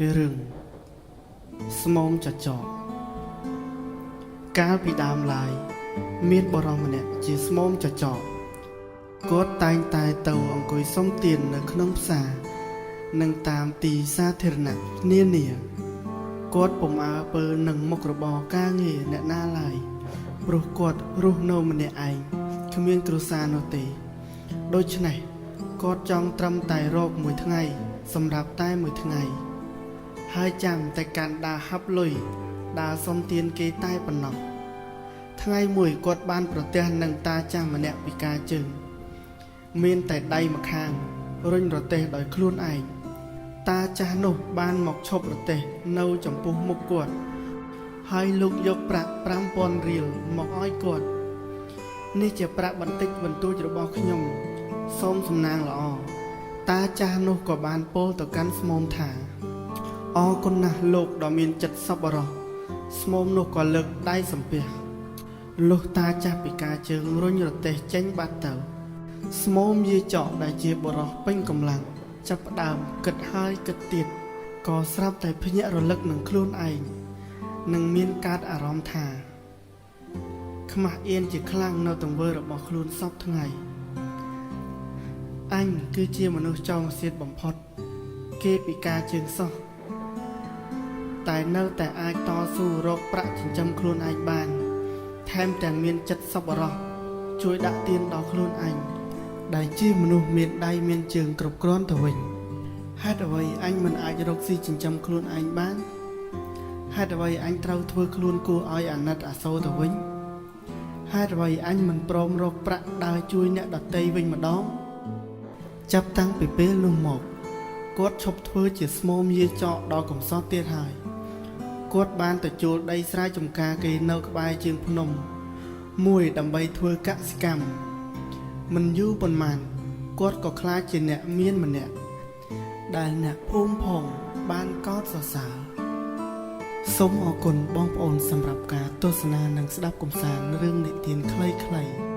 រឿងស្មោមចចកកាលពីដើមឡើយមានបរិសម្នាក់ជាស្មោមចចកគាត់តែងតែទៅអង្គុយសុំទាននៅក្នុងផ្សារនិងតាមទីសាធារណៈនានាគាត់ពុំអើពើនឹងមុខរបរការងារអ្នកណាឡើយព្រោះគាត់រស់នៅម្នាក់ឯងគ្មានគ្រួសារនោះទេដូច្នេះគាត់ចង់ត្រឹមតែរកមួយថ្ងៃសម្រាប់តែមួយថ្ងៃហើយចាំតែកាន់ដើរហាប់លុយដើរសុំទានគេតែប៉ុណ្ណោះថ្ងៃមួយគាត់បានប្រទះនឹងតាចាស់ម្នាក់ពិការជើងមានតែដៃម្ខាងរុញរទេះដោយខ្លួនឯងតាចាស់នោះបានមកឈប់រទេះនៅចំពោះមុខគាត់ហើយលោកយកប្រាក់ 5,000 រៀលមកឲ្យគាត់នេះជាប្រាក់បន្តិចបន្តួចរបស់ខ្ញុំសូមសំណាងល្អតាចាស់នោះក៏បានពោលទៅកាន់ស្មោមថាអរគុណណាស់លោកដ៏មានចិត្តសប្បុរសស្មោមនោះក៏លើកដៃសំពះលុះតាចាស់ពិការជើងរុញរទេះចេញបាត់ទៅស្មោមយាយចកដែលជាបុរសពេញកម្លាំងចាប់ផ្ដើមគិតហើយគិតទៀតក៏ស្រាប់តែភ្ញាក់រលឹកនឹងខ្លួនឯងនឹងមានកើតអារម្មណ៍ថាខ្មាស់អៀនជាខ្លាំងនៅទង្វើរបស់ខ្លួនសពថ្ងៃអញគឺជាមនុស្សចង់សៀតបំផុតគេពិការជើងសោះតែនៅតែអាចតស៊ូរកប្រាក់ចិញ្ចឹមខ្លួនឯងបានថែមទាំងមានចិត្តសប្បុរសជួយដាក់ទានដល់ខ្លួនឯងដែលជាមនុស្សមានដៃមានជើងគ្រប់គ្រាន់ទៅវិញហេតុអ្វីអញមិនអាចរកស៊ីចិញ្ចឹមខ្លួនឯងបានហេតុអ្វីអញត្រូវធ្វើខ្លួនគួរឲ្យអាណិតអាសូរទៅវិញហេតុអ្វីអញមិនព្រមរកប្រាក់ដើរជួយអ្នកដទៃវិញម្ដងចាប់តាំងពីពេលនោះមកគាត់ឈប់ធ្វើជាស្មោមយាយចកដល់កំសត់ទៀតហើយគាត់បានទៅជួលដីស្រែចម្ការគេនៅក្បែរជើងភ្នំមួយដើម្បីធ្វើកសិកម្មមិនយូរប៉ុន្មានគាត់ក៏ខ្លាចជាអ្នកមានម្នាក់ដែលអ្នកភូមិផងបានកោតសរសើរសូមអរគុណបងប្អូនសម្រាប់ការទស្សនានិងស្ដាប់កំសាន្តរឿងនិទានខ្លីៗ